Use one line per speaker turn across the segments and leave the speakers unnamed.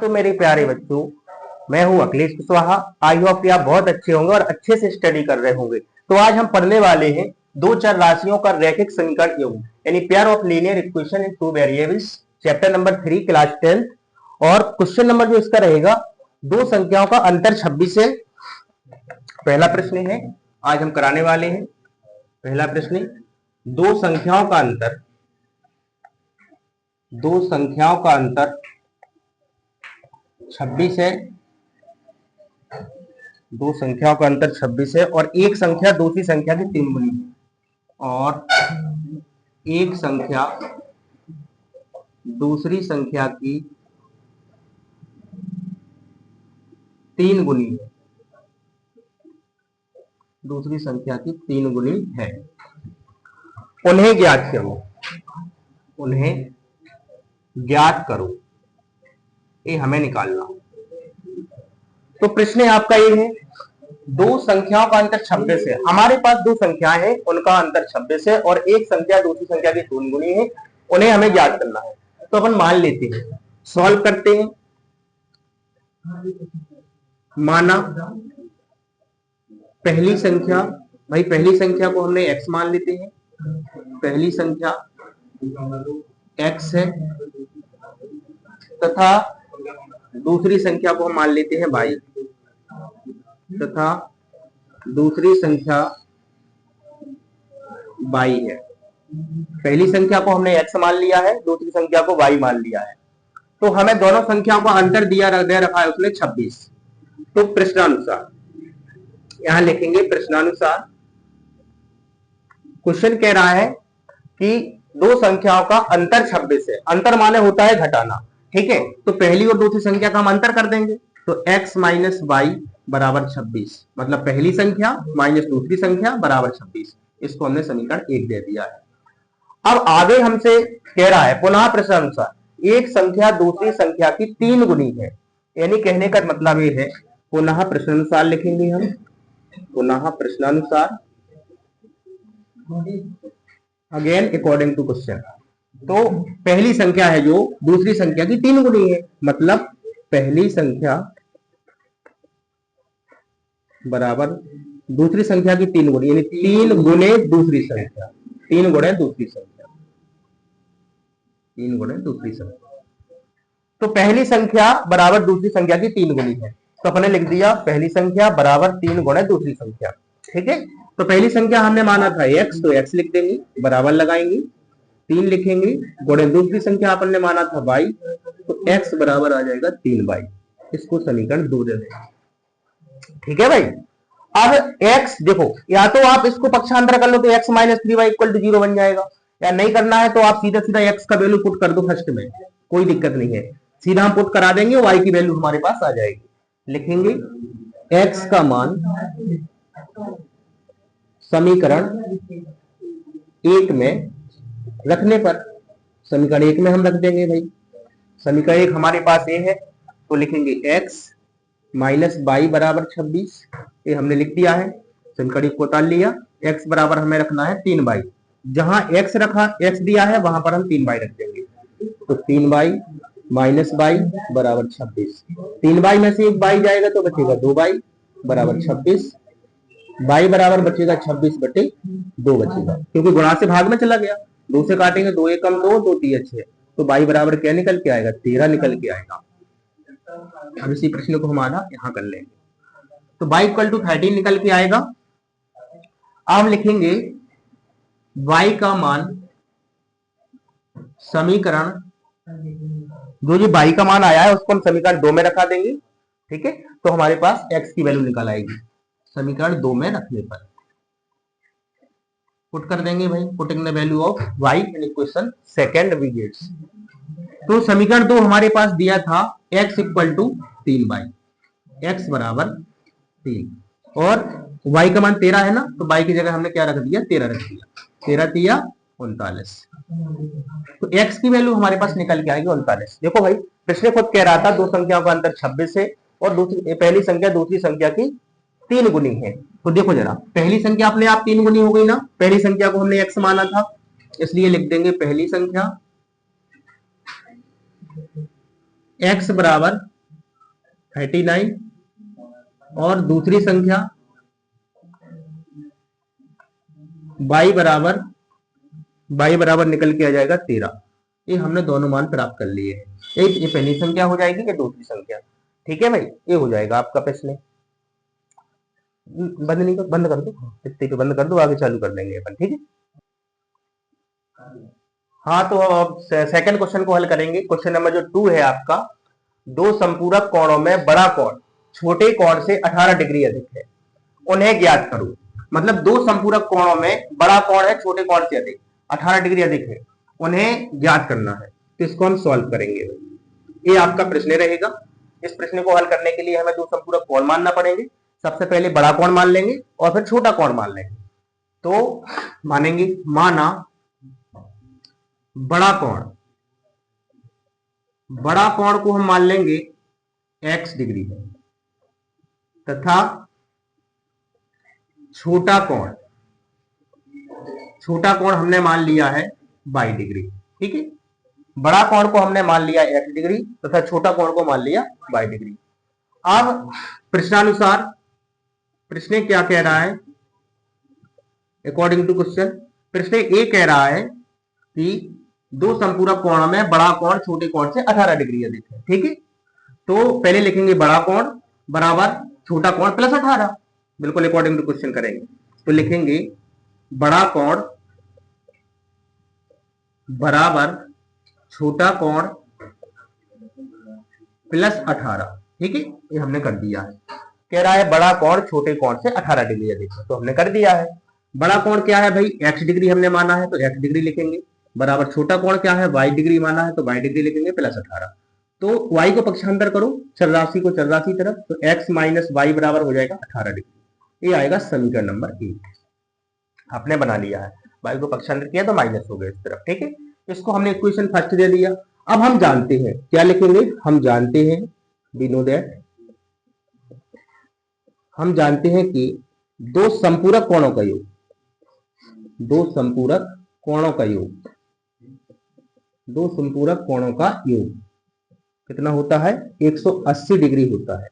तो मेरे प्यारे बच्चों, मैं हूं अखिलेश कुशवाहा। आई होप कि आप बहुत अच्छे होंगे और अच्छे से स्टडी कर रहे होंगे। तो आज हम पढ़ने वाले हैं दो चर राशियों का रैखिक समीकरण योग, यानी pair of linear equation in two variables, chapter number 3 class 10। और क्वेश्चन नंबर जो इसका रहेगा, दो संख्याओं का अंतर 26 है। पहला प्रश्न है आज हम कराने वाले हैं। पहला प्रश्न, दो संख्याओं का अंतर 26 है। दो संख्याओं का अंतर 26 है और एक संख्या दूसरी संख्या की 3 गुनी है, और एक संख्या दूसरी संख्या की 3 गुनी है। दूसरी संख्या की 3 गुनी है। उन्हें ज्ञात करो। उन्हें ज्ञात करो, ये हमें निकालना। तो प्रश्न आपका ये है, दो संख्याओं का अंतर 26 है। हमारे पास दो संख्याएं हैं, उनका अंतर 26 है और एक संख्या दूसरी संख्या की 3 गुनी है। उन्हें हमें ज्ञात करना है। तो अपन मान लेते हैं, सॉल्व करते हैं। माना पहली संख्या, भाई पहली संख्या को हमने x मान लेते हैं। पहली संख्या x है तथा दूसरी संख्या को हम मान लेते हैं y, तथा दूसरी संख्या y है। पहली संख्या को हमने x मान लिया है, दूसरी संख्या को y मान लिया है। तो हमें दोनों संख्याओं का अंतर दिया दे रखा है उसने 26। तो प्रश्नानुसार यहां लिखेंगे, प्रश्नानुसार क्वेश्चन कह रहा है कि दो संख्याओं का अंतर 26 है। अंतर माने होता है घटाना, ठीक है। तो पहली और दूसरी संख्या का हम अंतर कर देंगे। तो x माइनस वाई बराबर 26, मतलब पहली संख्या माइनस दूसरी संख्या बराबर 26। इसको हमने समीकरण 1 दे दिया है। अब आगे हमसे कह रहा है पुनः प्रश्नानुसार एक संख्या दूसरी संख्या की 3 गुनी है। यानी कहने का मतलब ये है, पुनः प्रश्नानुसार लिखेंगे हम। पुनः प्रश्नानुसार, अगेन अकॉर्डिंग टू क्वेश्चन। तो पहली संख्या है जो दूसरी संख्या की 3 गुनी है, मतलब पहली संख्या बराबर दूसरी संख्या की 3 गुनी, यानी 3 गुणे दूसरी संख्या। 3 गुणे दूसरी संख्या, 3 गुणे दूसरी संख्या। तो पहली संख्या बराबर दूसरी संख्या की 3 गुनी है। तो अपने लिख दिया पहली संख्या बराबर 3 गुणे दूसरी संख्या, ठीक है। तो पहली संख्या हमने माना था x, तो x लिख देंगे, बराबर लगाएंगे, 3 लिखेंगे, गुणे दूसरी संख्या अपन ने माना था y, तो x बराबर आ जाएगा 3y। इसको समीकरण 2 दे देंगे, ठीक है भाई। अब x देखो, या तो आप इसको पक्षांतर कर लो तो x minus 3y equal to 0 बन जाएगा, या नहीं करना है तो आप सीधा सीधा x का वैल्यू पुट कर दो फर्स्ट में, कोई दिक्कत नहीं है। सीधा हम पुट करा देंगे, y की वैल्यू हमारे पास आ जाएगी। लिखेंगे x का मान समीकरण 1 में रखने पर, समीकरण 1 में हम रख देंगे भाई। समीकरण 1 हमारे पास ये है, तो लिखेंगे x माइनस बाई बराबर 26, ये हमने लिख दिया है। समीकरण 1 को उतार लिया। x बराबर हमें रखना है 3y, जहां x रखा, x दिया है वहां पर हम 3y रख देंगे। तो 3y माइनस बाई बराबर 26, 3y में से एक बाई जाएगा तो बचेगा 2y बराबर 26। बाई बराबर बचेगा 26/2 बचेगा, क्योंकि गुणा से भाग में चला गया। 2 से काटेंगे, 2 एकम 2, 2 तिया 6, तो बाई बराबर क्या निकल के आएगा, 13 निकल के आएगा। अब इसी प्रश्न को हमारा यहां कर लेंगे, तो बाई इक्वल टू 13 निकल के आएगा। अब हम लिखेंगे y का मान समीकरण, जो y का मान आया है उसको हम समीकरण 2 में रखा देंगे, ठीक है। तो हमारे पास x की वैल्यू निकल आएगी समीकरण 2 में रखने पर। पुट कर देंगे भाई, putting the value of y in equation second we gets. तो समीकरण 2 हमारे पास दिया था x equal to 3y, x बराबर 3, और y का मान 13 है ना, तो y की जगह हमने क्या रख दिया, 13 रख दिया। 13 तिया 39, तो x की वैल्यू हमारे पास निकल के आएगी 39। देखो भाई, प्रश्न खुद कह रहा था दो संख्याओं का अंतर 26 है और दूसरी पहली संख्या दूसरी संख्या की 3 गुनी है। तो देखो जरा, पहली संख्या अपने आप 3 गुनी हो गई ना, पहली संख्या को हमने x माना था, इसलिए लिख देंगे पहली संख्या x बराबर 39 और दूसरी संख्या y बराबर निकल के आ जाएगा 13। ये हमने दोनों मान प्राप्त कर लिए हैं। एक ये पहली संख्या हो जाएगी या दूसरी संख्या, ठीक है भाई, ये हो जाएगा आपका प्रश्न। बंद कर दो, इतने पे बंद कर दो, आगे चालू कर देंगे अपन, ठीक है। हाँ, तो अब सेकंड क्वेश्चन को हल करेंगे। क्वेश्चन नंबर जो 2 है आपका, दो संपूरक कोणों में बड़ा कोण छोटे कोण से 18 डिग्री अधिक है, उन्हें ज्ञात करो। मतलब दो संपूरक कोणों में बड़ा कोण है छोटे कोण से अधिक 18 डिग्री अधिक है, उन्हें ज्ञात करना है। तो इसको हम सॉल्व करेंगे। ये आपका प्रश्न रहेगा। इस प्रश्न को हल करने के लिए हमें दो संपूरक कोण मानना पड़ेंगे। सबसे पहले बड़ा कोण मान लेंगे और फिर छोटा कोण मान लेंगे। तो मानेंगे, माना बड़ा कोण को हम मान लेंगे x डिग्री है, तथा छोटा कोण हमने मान लिया है y डिग्री, ठीक है। बड़ा कोण को हमने मान लिया x डिग्री तथा छोटा कोण को मान लिया y डिग्री। अब प्रश्नानुसार प्रश्न क्या कह रहा है? अकॉर्डिंग टू क्वेश्चन, प्रश्न ये कह रहा है कि दो संपूरक कोणों में बड़ा कोण छोटे कोण से 18 डिग्री अधिक है, ठीक है। तो पहले लिखेंगे बड़ा कोण बराबर छोटा कोण प्लस 18, बिल्कुल अकॉर्डिंग टू क्वेश्चन करेंगे। तो लिखेंगे बड़ा कोण बराबर छोटा कोण प्लस 18, ठीक है। ये हमने कर दिया है। कह रहा है बड़ा कोण छोटे कोण से 18 डिग्री अधिक है, तो हमने कर दिया है। बड़ा कोण क्या है भाई? x डिग्री हमने माना है, तो x डिग्री लिखेंगे। बराबर छोटा कोण क्या है? y डिग्री माना है, तो y डिग्री लिखेंगे प्लस 18। तो y को पक्षांतर करो, चर राशि को चर राशि तरफ, तो x माइनस वाई बराबर हो जाएगा 18 डिग्री। ये आएगा समीकरण नंबर 1। आपने बना लिया है, y को पक्षांतर किया तो माइनस हो गया इस तरफ, ठीक है। इसको हमने इक्वेशन फर्स्ट दे दिया। अब हम जानते हैं, क्या लिखेंगे? हम जानते हैं, वी नो दैट, हम जानते हैं कि दो संपूरक कोणों का योग, दो संपूरक कोणों का योग, दो संपूरक कोणों का योग कितना होता है? 180 डिग्री होता है।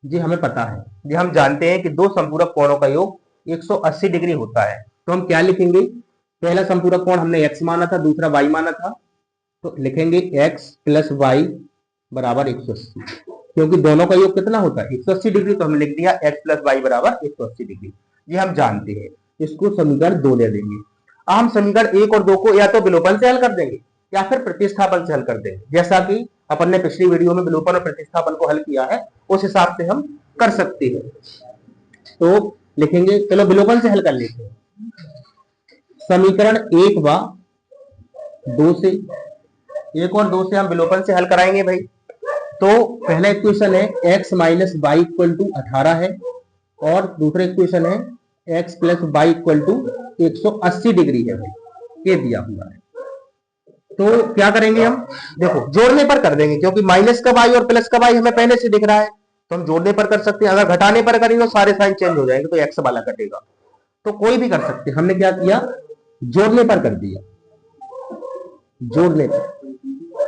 जी हमें पता है, जी हम जानते हैं कि दो संपूरक कोणों का योग 180 डिग्री होता है। तो हम क्या लिखेंगे? पहला संपूरक कोण हमने x माना था, दूसरा y माना था, तो लिखेंगे x प्लस वाई बराबर 180, क्योंकि दोनों का योग कितना होता है? 180 डिग्री। तो हमने लिख दिया x प्लस वाई बराबर 180 डिग्री। ये हम जानते हैं। इसको समीकरण 2 दे देंगे। हम समीकरण 1 और 2 को या तो विलोपन से हल कर देंगे या फिर प्रतिस्थापन से हल कर देंगे, जैसा कि अपन ने पिछली वीडियो में विलोपन और प्रतिस्थापन को हल किया है, उस हिसाब से हम कर सकते हैं। तो लिखेंगे, चलो विलोपन से हल कर लेते हैं। समीकरण 1 व 2 से, 1 और 2 से हम विलोपन से हल कराएंगे भाई। तो पहला इक्वेशन है x minus Y equal to 18 है, और दूसरा इक्वेशन है x plus Y equal to 180 degree है भाई, ये दिया हुआ है। तो क्या करेंगे हम? देखो जोड़ने पर कर देंगे, क्योंकि माइनस का वाई और प्लस का वाई हमें पहले से दिख रहा है, तो हम जोड़ने पर कर सकते हैं। अगर घटाने पर करेंगे तो सारे साइन चेंज हो जाएंगे, तो एक्स वाला कटेगा। तो कोई भी कर सकते हैं। हमने क्या किया? जोड़ने पर कर दिया।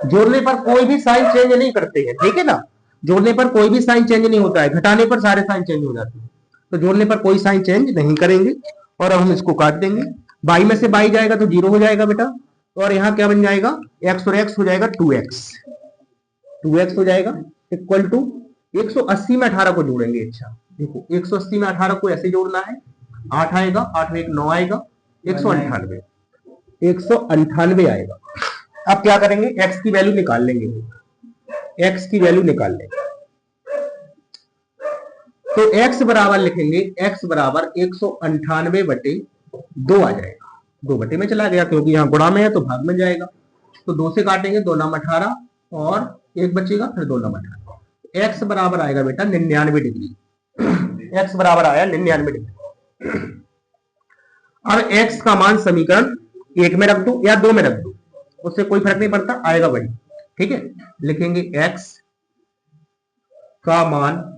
जोड़ने पर कोई भी साइन चेंज नहीं करते हैं, ठीक है ना। जोड़ने पर कोई भी साइन चेंज नहीं होता है, घटाने पर सारे साइन चेंज हो जाते हैं। तो जोड़ने पर कोई साइन चेंज नहीं करेंगे। और अब हम इसको काट देंगे। बाई में से बाई जाएगा तो 0 हो जाएगा बेटा, और यहाँ क्या बन जाएगा? x और x हो जाएगा 2x, 2x हो जाएगा इक्वल टू 180 में 18 को जोड़ेंगे। अच्छा देखो, 180 में 18 को ऐसे जोड़ना है, 8 आएगा, 8 में 1 9 आएगा, 198, 198 आएगा। अब क्या करेंगे? x की वैल्यू निकाल लेंगे, x की वैल्यू निकाल लेंगे। तो x बराबर लिखेंगे, x बराबर 198 बटे 2 आ जाएगा। 2 बटे में चला गया, क्योंकि यहाँ गुणा में है तो भाग में जाएगा। तो 2 से काटेंगे, 2 नाम 18 और 1 बचेगा, फिर 2 नाम 18। x बराबर आएगा बेटा 99 डिग्री। x बराबर आया 99 डिग्री। अब x का मान समीकरण 1 में रख दो या 2 में रख दो, उससे कोई फर्क नहीं पड़ता, आएगा वही, ठीक है। लिखेंगे x का मान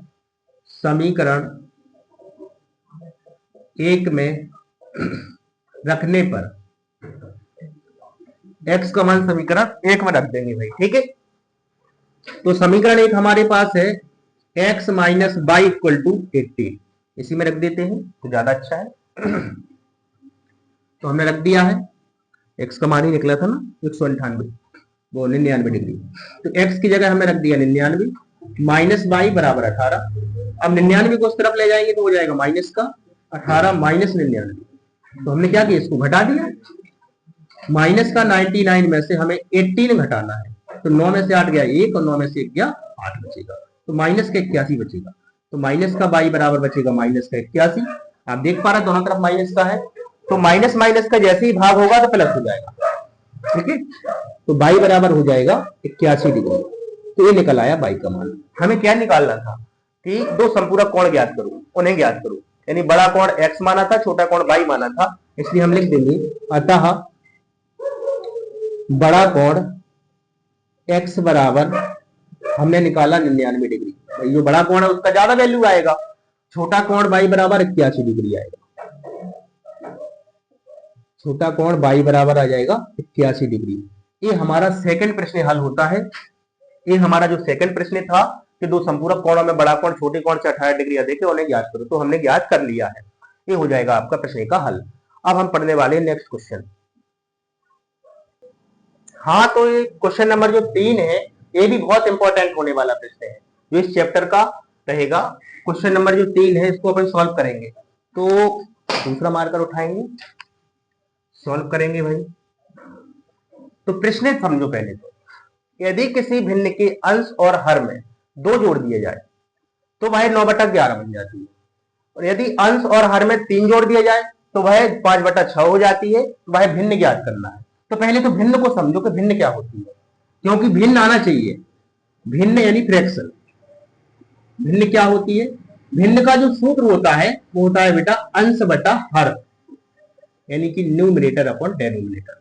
समीकरण 1 में रखने पर, x का मान समीकरण 1 में रख देंगे भाई, ठीक है। तो समीकरण एक हमारे पास है x minus Y equal to 18, इसी में रख देते हैं तो ज्यादा अच्छा है। तो हमने रख दिया है, x का मान ही निकला था ना 198, वो 99 डिग्री, तो x की जगह हमने रख दिया 99 माइनस बाई बराबर 18। अब 99 को उस तरफ ले जाएंगे तो हो जाएगा माइनस का 18 माइनस 99, तो हमने क्या किया, इसको घटा दिया। माइनस का 99 में से हमें 18 घटाना है, तो 9 में से 8 गया 1 और 9 में से 1 गया 8 बचेगा, तो माइनस का 81 बचेगा। तो माइनस का बाई बराबर बचेगा माइनस का 81। आप देख पा रहे दोनों तरफ माइनस का है, तो माइनस माइनस का जैसे ही भाग होगा तो प्लस हो जाएगा, ठीक है। तो बाई बराबर हो जाएगा 81 डिग्री, तो ये निकल आया बाई का मान। हमें क्या निकालना था कि दो संपूरक कोण ज्ञात करूं, उन्हें ज्ञात करूं, यानी बड़ा कोण x माना था, छोटा कोण y माना था, इसलिए हम लिख देंगे अतः बड़ा कोण x बराबर हमने निकाला 99 डिग्री, जो बड़ा कोण है उसका ज्यादा वैल्यू आएगा, छोटा कोण y बराबर 81 डिग्री आएगा, छोटा कोण y बराबर आ जाएगा 81 डिग्री। ये हमारा सेकंड प्रश्न हल होता है। ये हमारा जो सेकंड प्रश्न था कि दो संपूरक कोणों में बड़ा कोण छोटे कोण से 18 डिग्री अधिक है, उन्हें ज्ञात करो, तो हमने ज्ञात कर लिया है, ये हो जाएगा आपका प्रश्न का हल। अब हम पढ़ने वाले हैं नेक्स्ट क्वेश्चन। हाँ, तो ये क्वेश्चन नंबर जो 3 है ये भी बहुत इंपॉर्टेंट होने वाला प्रश्न है, जो इस चैप्टर का रहेगा। क्वेश्चन नंबर जो 3 है इसको अपन सॉल्व करेंगे, तो दूसरा मार्कर उठाएंगे, सॉल्व करेंगे भाई। तो प्रश्न समझो पहले तो, यदि किसी भिन्न के अंश और हर में 2 जोड़ दिए जाए तो वह 9/11 बन जाती है, और यदि अंश और हर में 3 जोड़ दिया जाए तो वह 5/6 हो जाती है। वह भिन्न ज्ञात करना है। तो पहले तो भिन्न को समझो कि भिन्न क्या होती है, क्योंकि भिन्न आना चाहिए। भिन्न यानी फ्रैक्शन। भिन्न क्या होती है, भिन्न का जो सूत्र होता है वो होता है बेटा अंश बटा हर, यानी कि न्यूमरेटर अपॉन डेनोमिनेटर।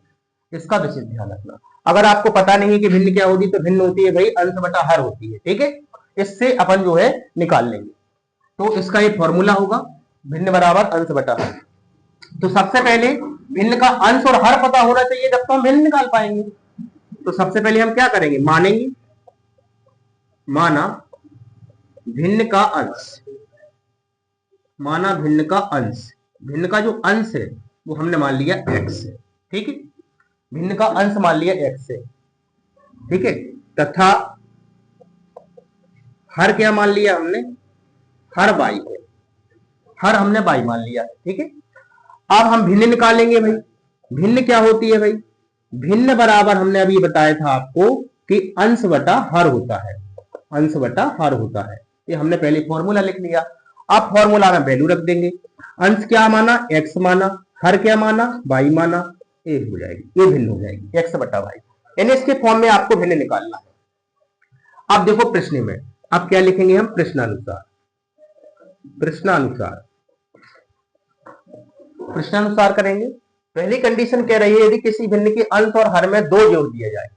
इसका विशेष ध्यान रखना। अगर आपको पता नहीं है कि भिन्न क्या होती, तो भिन्न होती है भाई अंश बटा हर होती है, ठीक है। इससे अपन जो है निकाल लेंगे, तो इसका ये फॉर्मूला होगा भिन्न बराबर अंश बटा हर। तो सबसे पहले भिन्न का अंश और हर पता होना चाहिए, जब तो हम भिन्न निकाल पाएंगे। तो सबसे पहले हम क्या करेंगे, मानेंगे, माना भिन्न का अंश, माना भिन्न का अंश, भिन्न का जो अंश है वो हमने मान लिया x है, ठीक है। भिन्न का अंश मान लिया x है, ठीक है। तथा हर क्या मान लिया हमने, हर y है, हर हमने y मान लिया, ठीक है। अब हम भिन्न निकालेंगे भाई। भिन्न क्या होती है भाई, भिन्न बराबर हमने अभी बताया था आपको कि अंश बटा हर होता है, अंश बटा हर होता है। ये हमने पहले फॉर्मूला लिख लिया। अब फॉर्मूला में वैल्यू रख देंगे। अंश क्या माना, x माना, हर क्या माना, y माना, ये हो जाएगी, ये भिन्न हो जाएगी x बटा y, यानी इसके फॉर्म में आपको भिन्न निकालना है। अब देखो प्रश्न में, अब क्या लिखेंगे हम, प्रश्नानुसार। प्रश्नानुसार, प्रश्नानुसार करेंगे। पहली कंडीशन कह रही है यदि किसी भिन्न के अंश और हर में 2 जोड़ दिया जाए,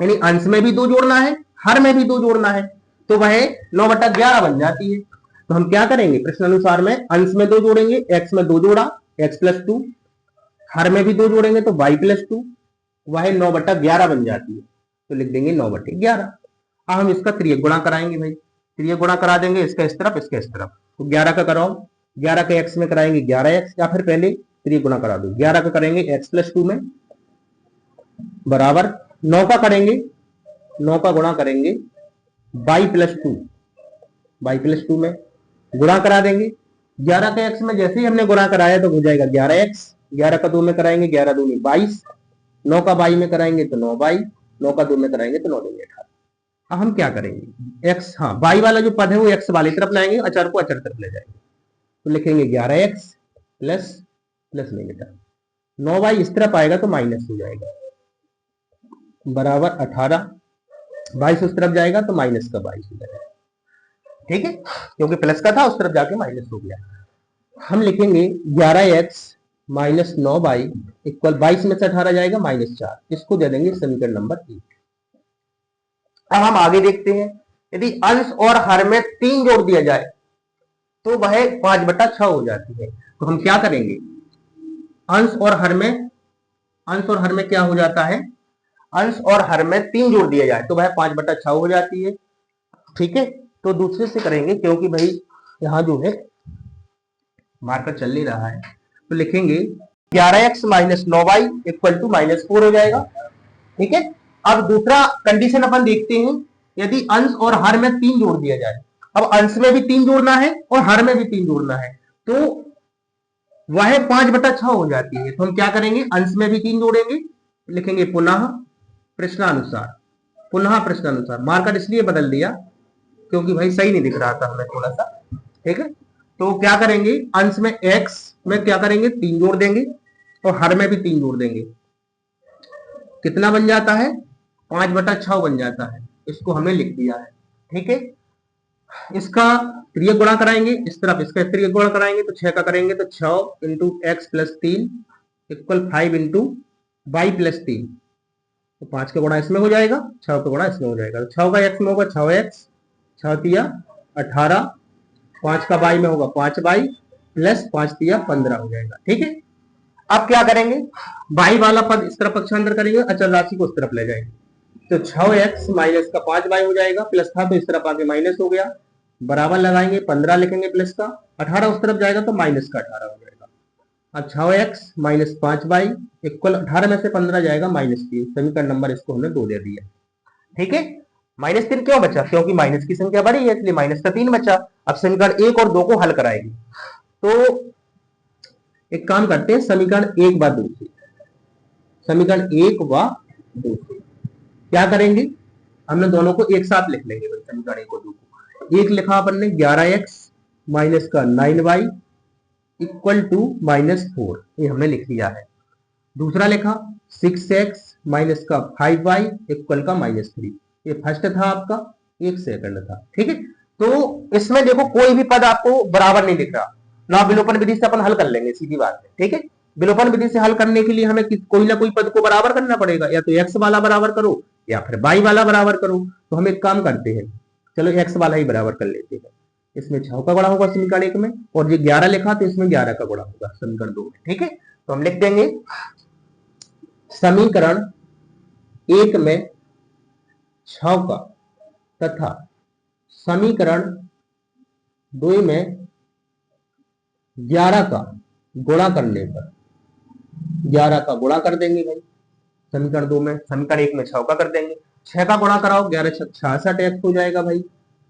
यानी अंश में भी 2 जोड़ना है, हर में भी 2 जोड़ना है, तो वह 9/11 बन जाती है। तो हम क्या करेंगे, प्रश्नानुसार में अंश में 2 जोड़ेंगे, x में 2 जोड़ा x+2, हर में भी 2 जोड़ेंगे तो y+2, वह 9/11 बन जाती है। तो लिख देंगे 9/11। अब हम इसका त्रियक गुणा कराएंगे भाई, त्रियक गुणा करा देंगे, इसका इस तरफ इसका इस तरफ, तो 11 का कराओ, 11 का x में कराएंगे 11x, या फिर पहले त्रियक गुणा करा दो, 11 का करेंगे x+2 में बराबर 9 का करेंगे, 9 का गुणा करेंगे y+2, y+2 में गुणा करा देंगे। 11 का x में जैसे ही हमने गुणा कराया तो हो जाएगा 11x, 11 का 2 में कराएंगे 11 दूनी 22, 9 का y में कराएंगे तो 9y, 9 का 2 में कराएंगे तो 9 दूनी 18। अब हम क्या करेंगे, x, हाँ y वाला जो पद है वो x वाली तरफ लाएंगे, अचर को अचर तरफ ले जाएंगे, तो लिखेंगे 11x प्लस प्लस नहीं बेटा 9y इस तरफ आएगा तो माइनस हो जाएगा बराबर 18, 22 उस तरफ जाएगा तो माइनस का 22 हो जाएगा, ठीक है, क्योंकि प्लस का था उस तरफ जाके माइनस हो गया। हम लिखेंगे 11x माइनस 9y इक्वल 22 में से 18 जाएगा -4, इसको दे देंगे समीकरण नंबर 1। अब हम आगे देखते हैं, यदि अंश और हर में 3 जोड़ दिया जाए तो वह 5/6 हो जाती है। तो हम क्या करेंगे, अंश और हर में क्या हो जाता है, अंश और हर में 3 जोड़ दिया जाए तो वह 5/6 हो जाती है। ठीक है, तो दूसरे से करेंगे क्योंकि भाई यहाँ जो है मार्कर चल नहीं रहा है, तो लिखेंगे 11x minus 9y equal to -4 हो जाएगा। ठीक है, अब दूसरा कंडीशन अपन देखते हैं, यदि अंश और हर में 3 जोड़ दिया जाए। अब अंश में भी 3 जोड़ना है और हर में भी 3 जोड़ना है, तो वह 5/6 हो जाती है। तो हम क्या करेंगे, अंश में भी 3 जोड़ेंगे, लिखेंगे पुनः प्रश्नानुसार। पुनः प्रश्नानुसार मार्कर इसलिए बदल दिया क्योंकि भाई सही नहीं दिख रहा था हमें थोड़ा सा। ठीक है, तो क्या करेंगे, अंश में x में क्या करेंगे 3 जोड़ देंगे और हर में भी 3 जोड़ देंगे। कितना बन जाता है, 5/6 बन जाता है। इसको हमने लिख दिया है। ठीक है, इसका त्रियक गुणा कराएंगे, इस तरफ इसका त्रियक गुणा कराएंगे तो 6 का करेंगे तो 6 into X plus 3 equal 5 into Y plus 3। तो 5 का गुणा इसमें हो जाएगा, 6 का गुणा इसमें हो जाएगा। तो 6 का एक्स में होगा 6x, 6 तिया 18, 5 का वाई में होगा 5y प्लस 5 तिया 15 हो जाएगा। ठीक है, अब क्या करेंगे, वाई वाला पद इस तरफ पक्षांतर करेंगे, अचल राशि को उस तरफ ले जाएंगे। तो 6x माइनस का 5y हो जाएगा, प्लस था तो इस तरफ आके माइनस हो गया, बराबर लगाएंगे, 15 लिखेंगे प्लस का, 18 उस तरफ जाएगा तो माइनस का 18 हो जाएगा। अब 6x माइनस 5y इक्वल 18 में से 15 जाएगा -3। समीकरण नंबर इसको हमने 2 दे दिया। ठीक है, -3 क्यों बचा, क्योंकि माइनस की संख्या बड़ी है इसलिए माइनस का 3 बचा। अब समीकरण 1 और 2 को हल कराएंगे, तो एक काम करते हैं, समीकरण 1 व 2 से, समीकरण 1 व 2 से क्या करेंगे, हमने दोनों को एक साथ लिख लेंगे। समीकरण 1 और 2 को एक लिखा अपन ने 11x माइनस का 9y इक्वल टू -4, ये हमने लिख लिया है। दूसरा लिखा 6x माइनस का 5y इक्वल का -3, ये फर्स्ट था आपका, एक सेकंड था। ठीक है, तो इसमें देखो कोई भी पद आपको बराबर नहीं दिख रहा ना, विलोपन विधि से अपन हल कर लेंगे, सीधी बात है। ठीक है, विलोपन विधि से हल करने के लिए हमें कोई ना कोई पद को बराबर करना पड़ेगा, या तो x वाला बराबर करो या फिर y वाला बराबर करो। तो हम एक काम करते हैं, चलो x वाला ही बराबर कर लेते हैं। इसमें 6 का गुणा होगा समीकरण 1 में, और ये 11 लिखा तो इसमें 11 का गुणा होगा समीकरण 2 में। ठीक है, तो हम लिख देंगे समीकरण 1 में 6 का तथा समीकरण 2 में 11 का गुणा करने पर 11 का गुणा कर देंगे भाई समीकरण 2 में। समीकरण 1 में 6 का कर देंगे, 6 का गुणा कराओ 11 66x हो जाएगा भाई,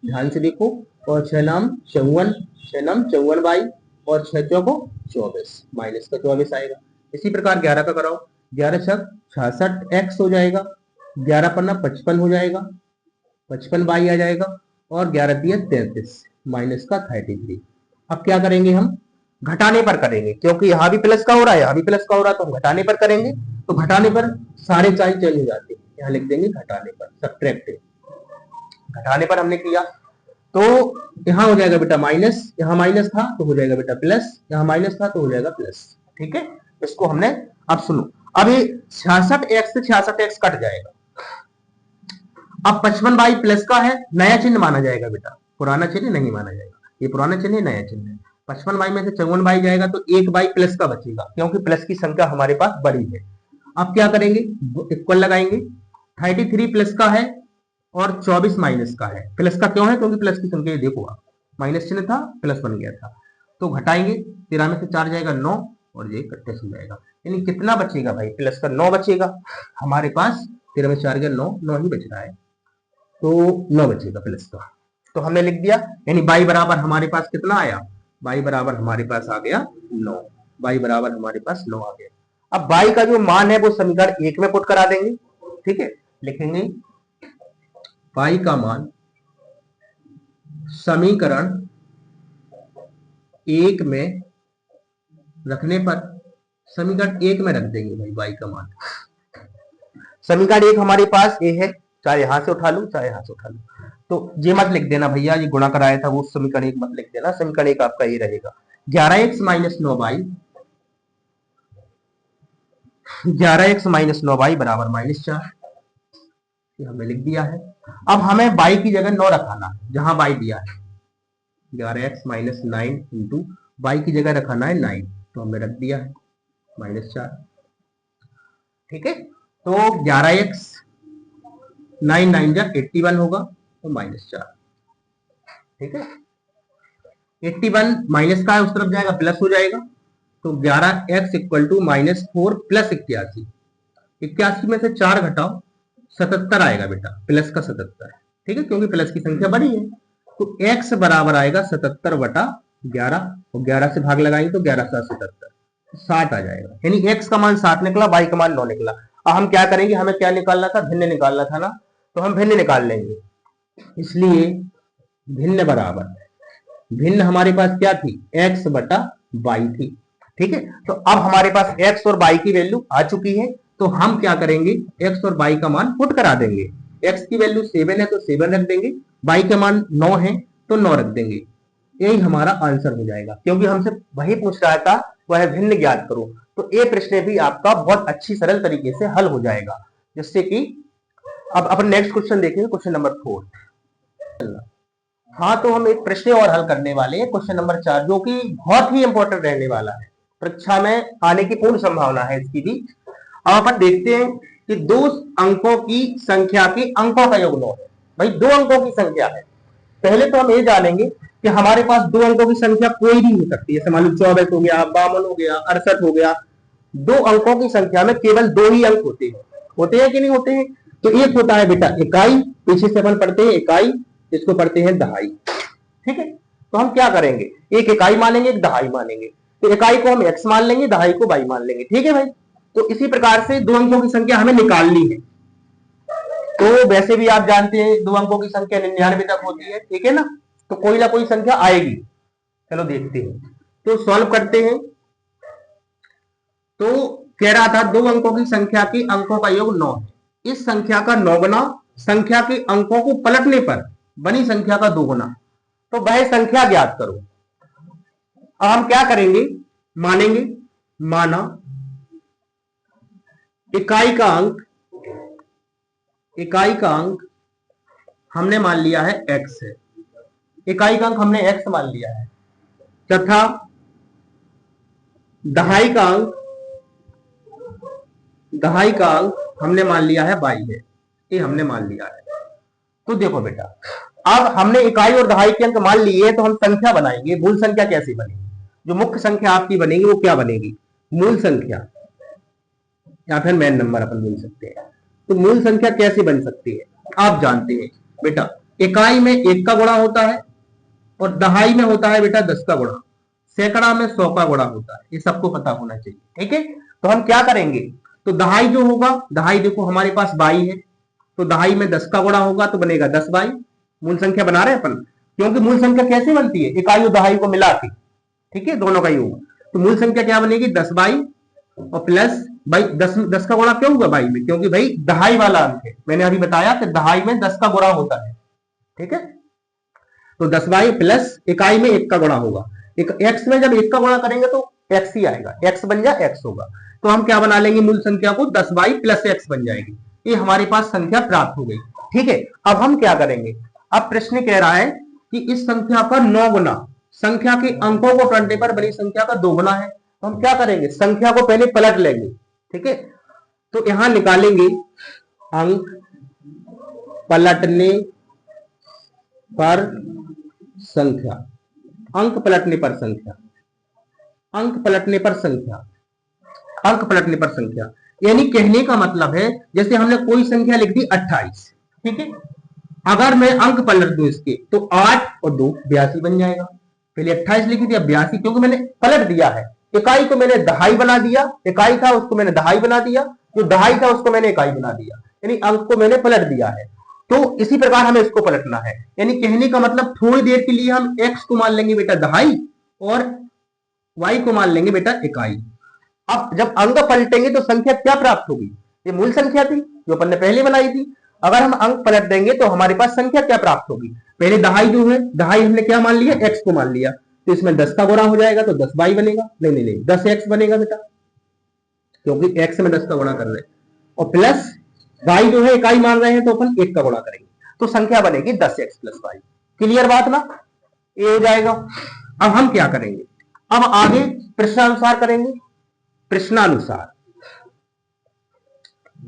ध्यान से देखो। और 6 नाम 54, 6 नाम 54 बाई, और 6 चौको 24, माइनस का 24 आएगा। इसी प्रकार 11 का कराओ, 11 छक 66x हो जाएगा, 11 पन्ना 55 हो जाएगा, 55 बाई आ जाएगा, और 11 दिया 33, माइनस का 33। अब क्या करेंगे, हम घटाने पर करेंगे, क्योंकि यहां भी प्लस का हो रहा है यहां भी प्लस का हो रहा है, तो हम घटाने पर करेंगे। तो घटाने पर सारे साइन चेंज हो जाते हैं, यहाँ लिख देंगे घटाने पर, सब्ट्रैक्ट। घटाने पर हमने किया तो यहां हो जाएगा बेटा माइनस, यहां माइनस था तो हो जाएगा बेटा प्लस, यहां माइनस था तो हो जाएगा प्लस। ठीक है, इसको हमने, अब सुनो, अब ये 66x से 66x कट जाएगा। अब 55 बाई प्लस का है, नया चिन्ह माना जाएगा बेटा, पुराना चिन्ह नहीं माना जाएगा, ये पुराना चिन्ह है नया चिन्ह है। 55 बाई में से 54 बाई जाएगा तो 1 बाई प्लस का बचेगा, क्योंकि प्लस की संख्या हमारे पास बड़ी है। अब क्या करेंगे, इक्वल लगाएंगे, 33 प्लस का है और 24 माइनस का है। प्लस का क्यों है, क्योंकि प्लस की संख्या देखो आप, माइनस चिन्ह था प्लस बन गया था। तो घटाएंगे, 13 में से 4 जाएगा 9, और ये इकट्ठे हो जाएगा, यानी कितना बचेगा भाई, प्लस का 9 बचेगा हमारे पास। 13 में 4 गया 9, 9 ही बच रहा है, तो 9 बचेगा प्लस का। तो हमने लिख दिया, यानी बाई बराबर हमारे पास कितना आया, बाई बराबर हमारे पास आ गया 9, बाई बराबर हमारे पास 9 आ गया। अब बाई का जो मान है वो समीकरण 1 में पुट करा देंगे। ठीक है, लिखेंगे बाई का मान समीकरण 1 में रखने पर, समीकरण 1 में रख देंगे भाई बाई का मान। समीकरण 1 हमारे पास ये है, चाहे यहां से उठा लो चाहे यहां से उठा लो, तो ये मत लिख देना भैया, ये गुणा कराया था वो समीकरण 1 मत लिख देना, समीकरण 1 आपका ये रहेगा 11x minus 9y, 11x minus 9y बराबर -4, ये हमने लिख दिया है। अब हमें y की जगह 9 रखाना, जहां y दिया है 11x माइनस 9 इंटू y की जगह रखाना है 9, तो हमने रख दिया है -4। ठीक है, तो 11x 9 9 जा 81 होगा तो -4। ठीक है, 81 माइनस का है उस तरफ जाएगा प्लस हो जाएगा, तो 11x इक्वल टू -4 प्लस 81। 81 में से 4 घटाओ 77 आएगा बेटा, प्लस का 77। ठीक है, क्योंकि प्लस की संख्या बड़ी है, तो x बराबर आएगा 77 बटा 11, और 11 से भाग लगाएंगे तो 11 7 77, 60 आ जाएगा। यानी x का मान 7 निकला, y का मान 9 निकला। अब हम क्या करेंगे, हमें क्या निकालना था, भिन्न निकालना था ना, तो हम भिन्न निकाल लेंगे। इसलिए भिन्न बराबर, भिन्न हमारे पास क्या थी, x बटा y थी। ठीक है, तो अब हमारे पास x और y की वैल्यू आ चुकी है, तो हम क्या करेंगे, x और y का मान पुट करा देंगे। x की वैल्यू 7 है तो 7 रख देंगे, y का मान 9 है तो 9 रख देंगे। यही हमारा आंसर हो जाएगा, क्योंकि हमसे वही पूछ रहा था, वह भिन्न ज्ञात करो। तो ये प्रश्न भी आपका बहुत अच्छी सरल तरीके से हल हो जाएगा। जिससे कि अब अपन नेक्स्ट क्वेश्चन देखेंगे, क्वेश्चन नंबर 4। हाँ, तो हम एक प्रश्न और हल करने वाले हैं, क्वेश्चन नंबर 4, जो कि बहुत ही इंपॉर्टेंट रहने वाला है, परीक्षा में आने की पूर्ण संभावना है इसकी भी। अब अपन देखते हैं कि 2 अंकों की संख्या के अंकों का योग 9 है। भाई 2 अंकों की संख्या है। पहले तो हम ये जानेंगे कि हमारे पास 2 अंकों की संख्या कोई भी हो सकती है, जैसे मान लो 24 हो गया, 52 हो गया, 68 हो गया। 2 अंकों की संख्या में केवल 2 ही अंक होते हैं कि नहीं होते हैं? तो एक होता है बेटा इकाई, पीछे से अपन पढ़ते हैं इकाई, इसको पढ़ते हैं दहाई। ठीक है, तो हम क्या करेंगे, एक इकाई मानेंगे, एक दहाई मानेंगे। तो इकाई को हम x मान लेंगे, दहाई को y मान लेंगे। ठीक है भाई, तो इसी प्रकार से 2 अंकों की संख्या हमें निकालनी है। तो वैसे भी आप जानते हैं 2 अंकों की संख्या 99 तक होती है। ठीक है ना, तो कोई ना कोई संख्या आएगी। चलो देखते हैं, तो सॉल्व करते हैं। तो कह रहा था 2 अंकों की संख्या के अंकों का योग 9 है। इस संख्या का 9 गुना संख्या के अंकों को पलटने पर बनी संख्या का 2 गुना, तो वह संख्या ज्ञात करो। अब हम क्या करेंगे, मानेंगे, माना इकाई का अंक हमने मान लिया है x है, इकाई का अंक हमने x मान लिया है, तथा दहाई का अंक हमने मान लिया है y है, ये हमने मान लिया है। तो देखो बेटा, अब हमने इकाई और दहाई के अंक मान लिए, तो हम संख्या बनाएंगे। मूल संख्या कैसे बनेगी, जो मुख्य संख्या आपकी बनेगी वो क्या बनेगी, मूल संख्या, या फिर मेन नंबर अपन बोल सकते हैं। तो मूल संख्या कैसे बन सकती है, आप जानते हैं बेटा, इकाई में 1 का गुणा होता है और दहाई में होता है बेटा 10 का गुणा, सैकड़ा में 100 का गुणा होता है, ये सबको पता होना चाहिए। ठीक है, तो हम क्या करेंगे, तो दहाई जो होगा, दहाई देखो हमारे पास 22 है, तो दहाई में 10 का गुणा होगा तो बनेगा 10 22। मूल संख्या बना रहे हैं अपन, क्योंकि मूल संख्या कैसे बनती है, इकाई और दहाई को मिला के। ठीक है, दोनों का योग, तो मूल संख्या क्या बनेगी 10 22 और प्लस भाई 10 का गुणा क्यों हुआ भाई में, क्योंकि भाई दहाई वाला अंक है, मैंने अभी बताया कि दहाई में 10 का गुणा होता है। ठीक है, तो 10 22 प्लस इकाई में 1 का गुणा होगा, एक्स में जब 1 का गुणा करेंगे तो एक्स ही आएगा, एक्स बन जा एक्स होगा। तो हम क्या बना लेंगे, मूल संख्या को 10 22 प्लस एक्स बन जाएगी, ये हमारे पास संख्या प्राप्त हो गई। ठीक है, अब हम क्या करेंगे, अब प्रश्न कह रहा है कि इस संख्या का 9 गुना संख्या के अंकों को पलटने पर बड़ी संख्या का 2 गुना है। तो हम क्या करेंगे, संख्या को पहले पलट लेंगे। ठीक है, तो यहां निकालेंगे अंक पलटने पर संख्या, अंक पलटने पर संख्या, अंक पलटने पर संख्या, अंक पलटने पर संख्या। यानी कहने का मतलब है, जैसे हमने कोई संख्या लिख दी 28। ठीक है, अगर मैं अंक पलट दूं इसके, तो 8 और 2 82 बन जाएगा। पहले 28 लिखी थी, अब 82, क्योंकि मैंने पलट दिया है। इकाई को मैंने दहाई बना दिया, इकाई था उसको मैंने दहाई बना दिया, जो दहाई था उसको मैंने इकाई बना दिया, यानी अंक को मैंने पलट दिया है। तो इसी प्रकार हमें इसको पलटना है। यानी कहने का मतलब थोड़ी देर के लिए हम x को मान लेंगे बेटा दहाई और y को मान लेंगे बेटा इकाई। अब जब अंक पलटेंगे तो संख्या क्या प्राप्त होगी, ये मूल संख्या थी जो अपन ने पहले बनाई थी। अगर हम अंक पलट देंगे तो हमारे पास संख्या क्या प्राप्त होगी, पहले दहाई जो है, दहाई हमने क्या मान लिया, x को मान लिया, तो इसमें 10 का गुणा हो जाएगा तो 10 y बनेगा, नहीं 10x बनेगा बेटा, क्योंकि x में 10 का गुणा कर रहे हैं, और प्लस y जो है इकाई मान रहे हैं तो अपन 1 का गुणा करेंगे, तो संख्या बनेगी 10x प्लस y। क्लियर बात ना, ये हो जाएगा। अब हम क्या करेंगे, अब आगे प्रश्नानुसार करेंगे, प्रश्नानुसार,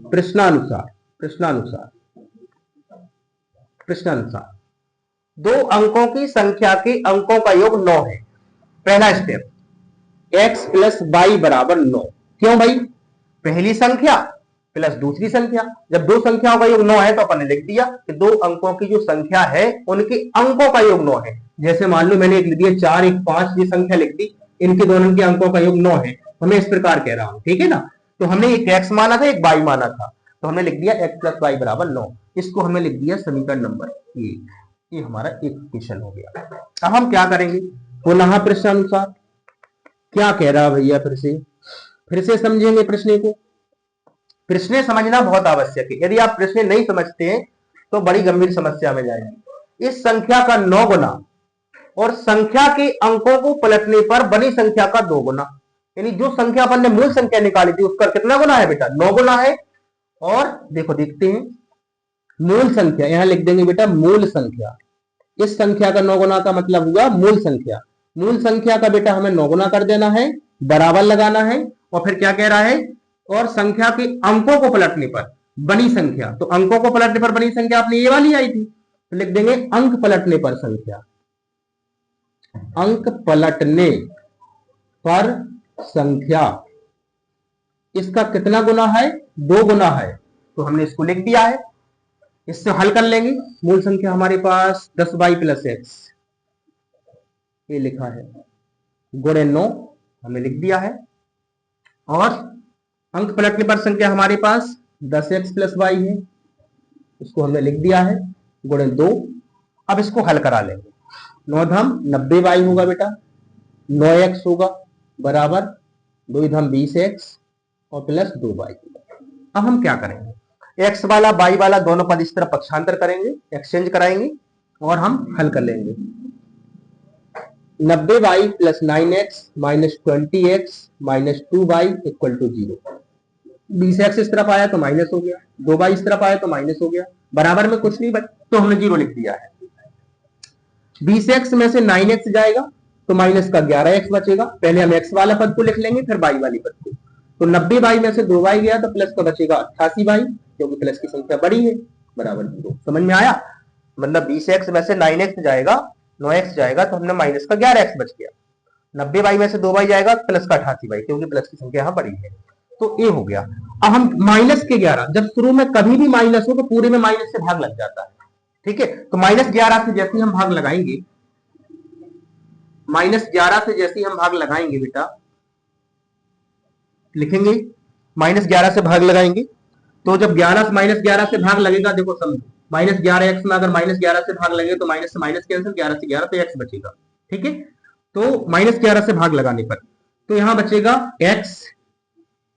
प्रश्नानुसार, प्रश्नानुसार। प्रश्नानुसार 2 अंकों की संख्या के अंकों का योग 9 है। पहला स्टेप, x प्लस वाई बराबर 9। क्यों भाई? पहली संख्या प्लस दूसरी संख्या, जब दो संख्याओं का योग 9 है तो अपन ने लिख दिया कि 2 अंकों की जो संख्या है उनके अंकों का योग 9 है। जैसे मान लो मैंने एक लिख दिया 4 1 5, ये संख्या लिख दी, इनके दोनों के अंकों का योग 9 है, मैं इस प्रकार कह रहा हूं, ठीक है ना। तो हमने एक x माना था, एक y माना था, तो हमने लिख दिया x प्लस वाई बराबर 9। इसको हमने लिख दिया समीकरण नंबर 1। ये हमारा एक इक्वेशन हो गया। अब हम क्या करेंगे, पुनः प्रश्नानुसार क्या कह रहा भैया, फिर से समझेंगे प्रश्न को। प्रश्न समझना बहुत आवश्यक है। यदि आप प्रश्न नहीं समझते हैं तो बड़ी गंभीर समस्या में जाएंगे। इस संख्या का 9 गुना और संख्या के अंकों को पलटने पर बनी संख्या का 2 गुना, यानी जो संख्या अपन ने मूल संख्या निकाली थी उसका कितना गुना है बेटा? 9 गुना है। और देखो देखते हैं, मूल संख्या यहां लिख देंगे बेटा, मूल संख्या। इस संख्या का 9 गुना का मतलब हुआ मूल संख्या। मूल संख्या का बेटा हमें 9 गुना कर देना है, बराबर लगाना है, और फिर क्या कह रहा है, और संख्या के अंकों को पलटने पर बनी संख्या। तो अंकों को पलटने पर बनी संख्या अपनी ये वाली आई थी, तो लिख देंगे अंक पलटने पर संख्या। अंक पलटने पर संख्या, इसका कितना गुना है? 2 गुना है, तो हमने इसको लिख दिया है। इससे हल कर लेंगे। मूल संख्या हमारे पास 10y प्लस एक्स, ये लिखा है, गुणे 9 हमने लिख दिया है। और अंक पलटने पर संख्या हमारे पास 10x प्लस वाई है, इसको हमने लिख दिया है, गुणे 2। अब इसको हल करा लेंगे। 9 धम 90y होगा बेटा, 9x होगा बराबर 2 धम 20x और प्लस 2y। अब हम क्या करेंगे, x वाला y वाला दोनों पद इस तरफ पक्षांतर करेंगे, एक्सचेंज कराएंगे और हम हल कर लेंगे। 90y plus 9x minus 20x minus 2y equal to 0। 20x इस तरफ आया तो माइनस हो गया, 2y इस तरफ आया तो माइनस हो गया, बराबर में कुछ नहीं बच, तो हमने 0 लिख दिया है। 20x में से 9x जाएगा तो माइनस का 11x बचेगा। पहले हम x वाला पद को लिख लेंगे, फिर y वाली पद को। तो 90y में से 2y गया तो प्लस का बचेगा 88y, क्योंकि प्लस की संख्या बड़ी है, बराबर 0। समझ में आया? मतलब 20x में से 9x जाएगा, 9x जाएगा तो हमने माइनस का 11x बच गया। 90y में से 2y जाएगा प्लस का 88y, क्योंकि प्लस की संख्या यहां बड़ी है, तो ये हो गया। अब हम माइनस के 11, जब शुरू में कभी भी माइनस हो तो पूरे में माइनस से भाग लग जाता है, ठीक है। तो -11 से जैसे हम भाग लगाएंगे, -11 से जैसे हम भाग लगाएंगे बेटा, लिखेंगे -11 से भाग लगाएंगे, तो जब 11 -11 से भाग लगेगा, देखो समझो, -11x में अगर -11 से भाग लगे तो माइनस से माइनस कैंसिल, 11 से 11 तो x बचेगा, ठीक है। तो -11 से भाग लगाने पर तो यहां बचेगा x,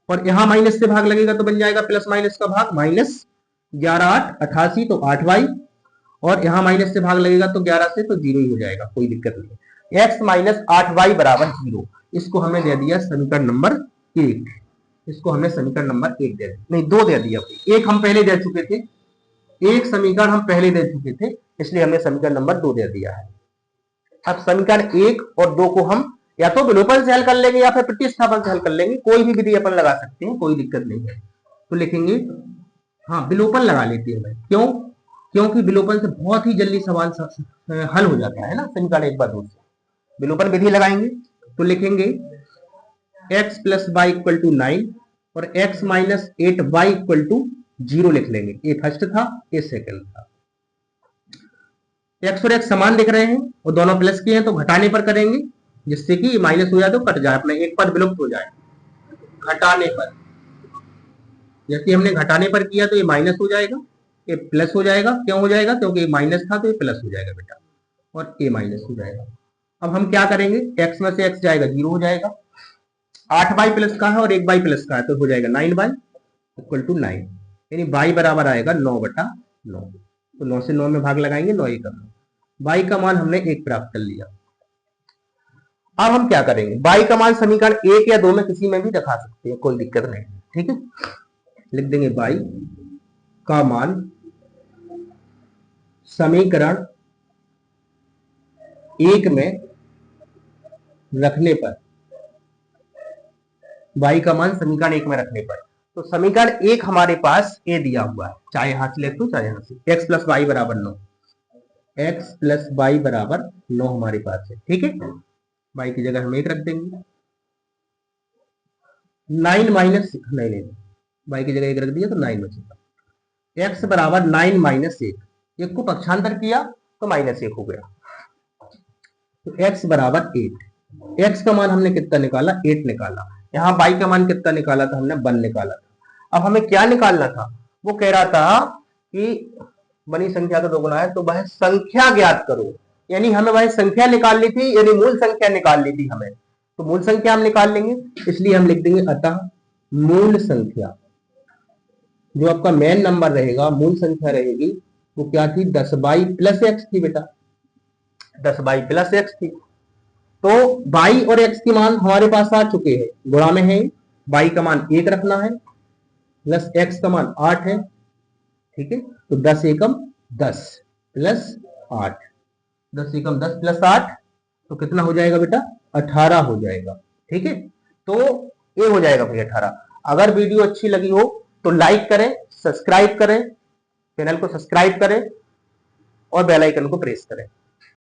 और यहां माइनस से भाग लगेगा तो बन जाएगा प्लस माइनस का भाग, -11 8 88 तो 8y, और यहां माइनस से भाग लगेगा तो 11 से तो 0 ही हो जाएगा, कोई दिक्कत नहीं। x माइनस 8y बराबर 0, इसको हमने दे दिया समीकरण नंबर 1। इसको हमने समीकरण नंबर 1 दे दिया, नहीं 2 दे दिया, एक हम पहले दे चुके थे, एक समीकरण हम पहले दे चुके थे, इसलिए हमने समीकरण नंबर 2 दे दिया है। अब समीकरण 1 और 2 को हम या तो विलोपन से हल कर लेंगे या फिर प्रतिस्थापन से हल कर लेंगे, कोई भी विधि अपन लगा सकते हैं, कोई दिक्कत नहीं है। तो लिखेंगे, हाँ विलोपन लगा लेते हैं भाई, क्यों? क्योंकि विलोपन से बहुत ही जल्दी सवाल हल हो जाता है ना, समीकरण 1 बार 2 से। विलोपन विधि लगाएंगे तो लिखेंगे x plus Y equal to 9 और x minus 8y equal to 0 लिख लेंगे। ये फर्स्ट था, ये सेकंड था। x और x समान दिख रहे हैं और दोनों प्लस के हैं, तो घटाने पर करेंगे, जिससे कि माइनस हो जाए तो कट जाए, अपना एक पद विलुप्त हो जाए। घटाने पर, जैसे हमने घटाने पर किया तो ये माइनस हो जाएगा, ये प्लस हो जाएगा। क्यों हो जाएगा? क्योंकि ये माइनस था तो ये प्लस हो जाएगा बेटा, और ये माइनस हो जाएगा। अब हम क्या करेंगे, x में से x जाएगा 0 हो जाएगा, 8y प्लस का है और 1y प्लस का है, तो हो जाएगा 9y इक्वल टू 9, यानी y बराबर आएगा 9/9। तो 9 से 9 में भाग लगाएंगे, 9 1 y का मान हमने 1 प्राप्त कर लिया। अब हम क्या करेंगे, y का मान समीकरण 1 या 2 में किसी में भी रखा सकते हैं, कोई दिक्कत नहीं, ठीक है। लिख देंगे y का मान समीकरण 1 में रखने पर, y का मान समीकरण 1 में रखने पर, तो समीकरण 1 हमारे पास a दिया हुआ है, चाहे यहां से ले तो चाहे यहां से, x प्लस वाई बराबर 9। x प्लस वाई बराबर 9 हमारे पास है। ठीक है, y की जगह हम 1 रख देंगे। 9 माइनस नहीं नहीं y की जगह 1 रख दिया तो 9 बचेगा। x बराबर 9 माइनस 1 को पक्षांतर किया तो -1 हो गया, तो x बराबर 8। x का मान हमने कितना निकाला, 8 निकाला। यहाँ y का मान कितना निकाला था हमने, 1 निकाला था। अब हमें क्या निकालना था, वो कह रहा था कि बनी संख्या का दोगुना है तो वह संख्या ज्ञात करो, यानी हमें वह संख्या निकालनी थी, यानी मूल संख्या निकालनी थी हमें। तो मूल संख्या हम निकाल लेंगे, इसलिए हम लिख देंगे अतः मूल संख्या, जो आपका मेन नंबर रहेगा, मूल संख्या रहेगी, वो क्या थी, 10y प्लस एक्स थी बेटा, 10y प्लस एक्स थी। तो y और x की मान हमारे पास आ चुके हैं, गुणा में है, y का मान 1 रखना है प्लस x का मान 8 है। ठीक है, तो 10 एकम 10 प्लस 8, 10 एकम 10 प्लस 8 तो कितना हो जाएगा बेटा, 18 हो जाएगा। ठीक है, तो ये हो जाएगा भाई 18। अगर वीडियो अच्छी लगी हो तो लाइक करें, सब्सक्राइब करें, चैनल को सब्सक्राइब करें और बेल आइकन को प्रेस करें।